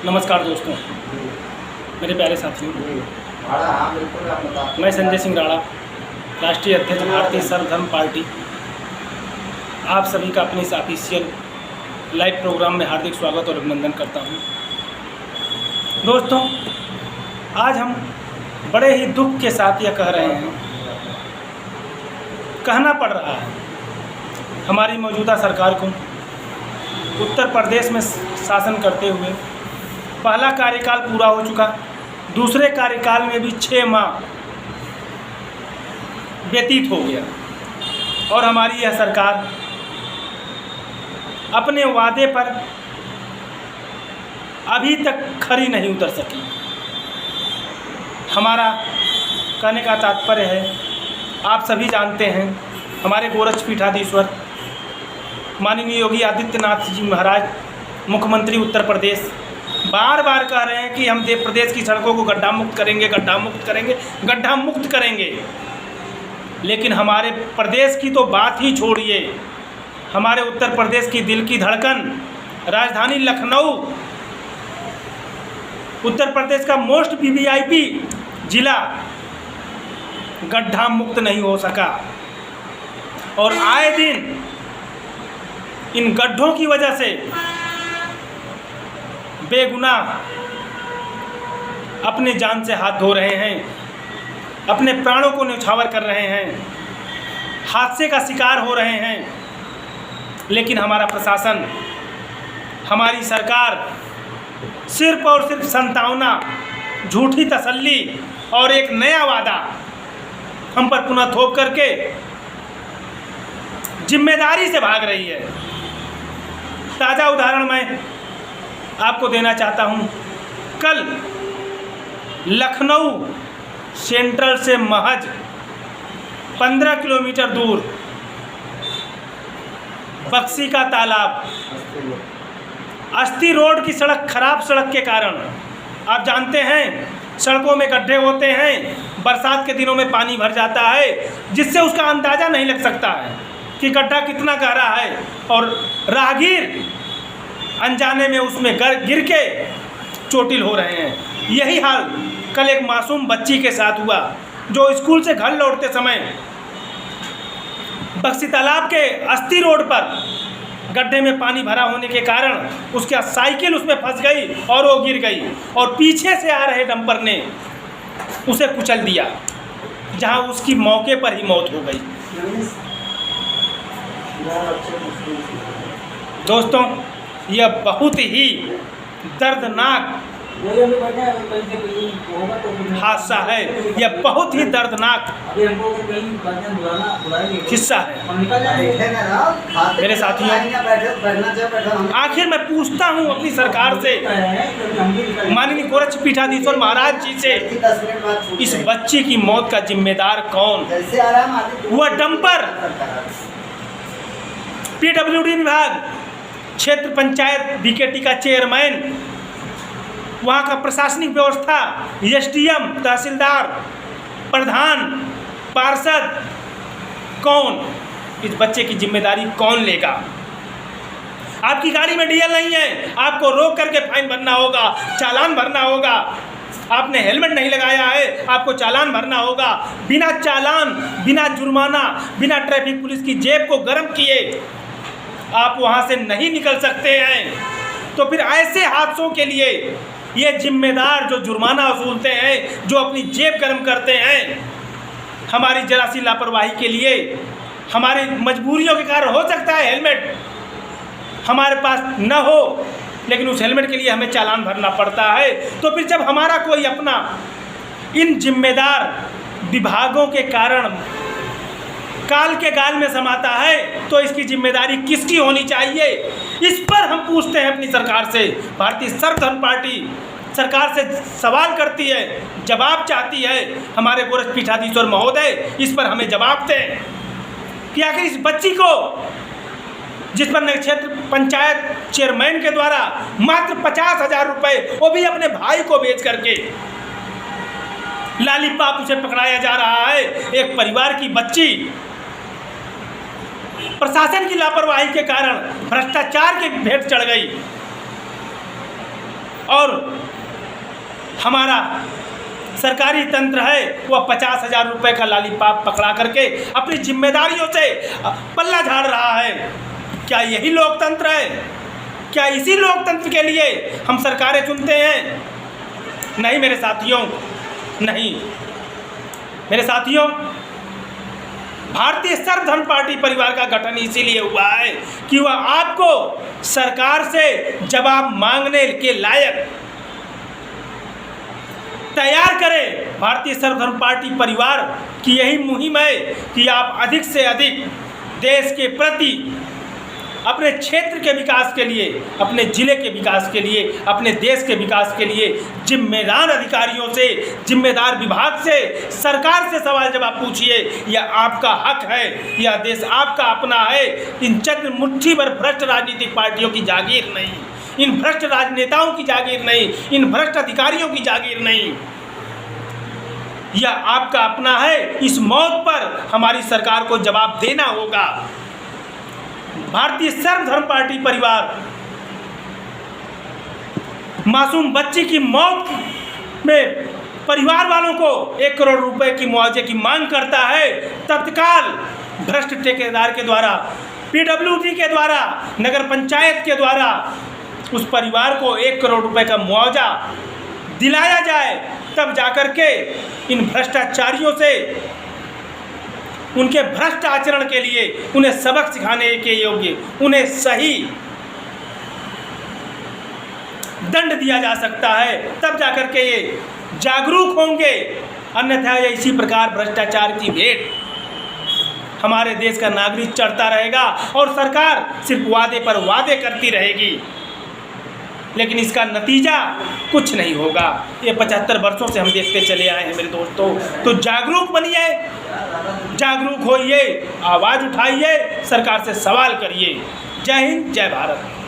नमस्कार दोस्तों, मेरे प्यारे साथियों। मैं संजय सिंह राणा, राष्ट्रीय अध्यक्ष भारतीय सर्वधर्म पार्टी, आप सभी का अपने इस ऑफिशियल लाइव प्रोग्राम में हार्दिक स्वागत और अभिनंदन करता हूं। दोस्तों, आज हम बड़े ही दुख के साथ यह कह रहे हैं, कहना पड़ रहा है हमारी मौजूदा सरकार को उत्तर प्रदेश में शासन करते हुए पहला कार्यकाल पूरा हो चुका, दूसरे कार्यकाल में भी 6 माह व्यतीत हो गया और हमारी यह सरकार अपने वादे पर अभी तक खरी नहीं उतर सकी। हमारा कहने का तात्पर्य है, आप सभी जानते हैं, हमारे गोरक्षपीठाधीश्वर माननीय योगी आदित्यनाथ जी महाराज, मुख्यमंत्री उत्तर प्रदेश, बार बार कह रहे हैं कि हम प्रदेश की सड़कों को गड्ढा मुक्त करेंगे, गड्ढा मुक्त करेंगे, गड्ढा मुक्त करेंगे। लेकिन हमारे प्रदेश की तो बात ही छोड़िए, हमारे उत्तर प्रदेश की दिल की धड़कन राजधानी लखनऊ, उत्तर प्रदेश का मोस्ट वीवीआईपी जिला गड्ढा मुक्त नहीं हो सका। और आए दिन इन गड्ढों की वजह से बेगुनाह अपने जान से हाथ धो रहे हैं, अपने प्राणों को न्यौछावर कर रहे हैं, हादसे का शिकार हो रहे हैं। लेकिन हमारा प्रशासन, हमारी सरकार सिर्फ और सिर्फ संतावना, झूठी तसल्ली और एक नया वादा हम पर पुनः थोप करके जिम्मेदारी से भाग रही है। ताज़ा उदाहरण मैं आपको देना चाहता हूं। कल लखनऊ सेंट्रल से महज 15 किलोमीटर दूर बक्सी का तालाब, अस्ती रोड की सड़क, खराब सड़क के कारण, आप जानते हैं सड़कों में गड्ढे होते हैं, बरसात के दिनों में पानी भर जाता है, जिससे उसका अंदाज़ा नहीं लग सकता है कि गड्ढा कितना गहरा है, और राहगीर अनजाने में उसमें गिर के चोटिल हो रहे हैं। यही हाल कल एक मासूम बच्ची के साथ हुआ, जो स्कूल से घर लौटते समय बक्सी तालाब के अस्ती रोड पर गड्ढे में पानी भरा होने के कारण उसका साइकिल उसमें फंस गई और वो गिर गई, और पीछे से आ रहे डंपर ने उसे कुचल दिया, जहां उसकी मौके पर ही मौत हो गई। दोस्तों, यह बहुत ही दर्दनाक हादसा है, यह बहुत ही दर्दनाक हिस्सा है। मेरे साथियों, आखिर मैं पूछता हूं अपनी सरकार से, माननीय गोरक्षपीठाधीश्वर महाराज जी से, इस बच्ची की मौत का जिम्मेदार कौन? वह डंपर, पीडब्ल्यूडी विभाग, क्षेत्र पंचायत बीकेटी का चेयरमैन, वहाँ का प्रशासनिक व्यवस्था, एसडीएम, तहसीलदार, प्रधान, पार्षद, कौन इस बच्चे की जिम्मेदारी कौन लेगा? आपकी गाड़ी में डीएल नहीं है, आपको रोक करके फाइन भरना होगा, चालान भरना होगा। आपने हेलमेट नहीं लगाया है, आपको चालान भरना होगा। बिना चालान, बिना जुर्माना, बिना ट्रैफिक पुलिस की जेब को गर्म किए आप वहाँ से नहीं निकल सकते हैं। तो फिर ऐसे हादसों के लिए ये जिम्मेदार जो जुर्माना वसूलते हैं, जो अपनी जेब गर्म करते हैं, हमारी जरा सी लापरवाही के लिए, हमारी मजबूरियों के कारण, हो सकता है हेलमेट हमारे पास न हो, लेकिन उस हेलमेट के लिए हमें चालान भरना पड़ता है। तो फिर जब हमारा कोई अपना इन जिम्मेदार विभागों के कारण काल के गाल में समाता है, तो इसकी जिम्मेदारी किसकी होनी चाहिए? इस पर हम पूछते हैं अपनी सरकार से। भारतीय सर्वधर्म पार्टी सरकार से सवाल करती है, जवाब चाहती है। हमारे गोरक्षपीठाधीश्वर महोदय, इस पर हमें जवाब दें कि आखिर इस बच्ची को, जिस पर क्षेत्र पंचायत चेयरमैन के द्वारा मात्र 50,000 रुपये, वो भी अपने भाई को बेच करके लालीपाप उसे पकड़ाया जा रहा है। एक परिवार की बच्ची प्रशासन की लापरवाही के कारण भ्रष्टाचार के भेंट चढ़ गई। और हमारा सरकारी तंत्र है वह 50,000 रुपये का लॉलीपॉप पकड़ा करके अपनी जिम्मेदारियों से पल्ला झाड़ रहा है। क्या यही लोकतंत्र है? क्या इसी लोकतंत्र के लिए हम सरकारें चुनते हैं? नहीं मेरे साथियों, नहीं मेरे साथियों। भारतीय सर्वधर्म पार्टी परिवार का गठन इसीलिए हुआ है कि वह आपको सरकार से जवाब मांगने के लायक तैयार करे। भारतीय सर्वधर्म पार्टी परिवार की यही मुहिम है कि आप अधिक से अधिक देश के प्रति, अपने क्षेत्र के विकास के लिए, अपने ज़िले के विकास के लिए, अपने देश के विकास के लिए जिम्मेदार अधिकारियों से, जिम्मेदार विभाग से, सरकार से सवाल जवाब पूछिए। यह आपका हक है, यह देश आपका अपना है। इन चंद मुट्ठी भर भ्रष्ट राजनीतिक पार्टियों की जागीर नहीं, इन भ्रष्ट राजनेताओं की जागीर नहीं, इन भ्रष्ट अधिकारियों की जागीर नहीं। यह आपका अपना है। इस मौत पर हमारी सरकार को जवाब देना होगा। भारतीय सर्वधर्म पार्टी परिवार मासूम बच्ची की मौत में परिवार वालों को 1 करोड़ रुपए की मुआवजे की मांग करता है। तत्काल भ्रष्ट ठेकेदार के द्वारा, पीडब्ल्यूडी के द्वारा, नगर पंचायत के द्वारा उस परिवार को 1 करोड़ रुपए का मुआवजा दिलाया जाए। तब जाकर के इन भ्रष्टाचारियों से, उनके भ्रष्ट आचरण के लिए, उन्हें सबक सिखाने के योग्य, उन्हें सही दंड दिया जा सकता है। तब जाकर के ये जागरूक होंगे। अन्यथा ये इसी प्रकार भ्रष्टाचार की भेंट हमारे देश का नागरिक चढ़ता रहेगा और सरकार सिर्फ वादे पर वादे करती रहेगी, लेकिन इसका नतीजा कुछ नहीं होगा। ये 75 वर्षों से हम देखते चले आए हैं मेरे दोस्तों। तो जागरूक बनिए, जागरूक होइए, आवाज़ उठाइए, सरकार से सवाल करिए। जय हिंद, जय भारत।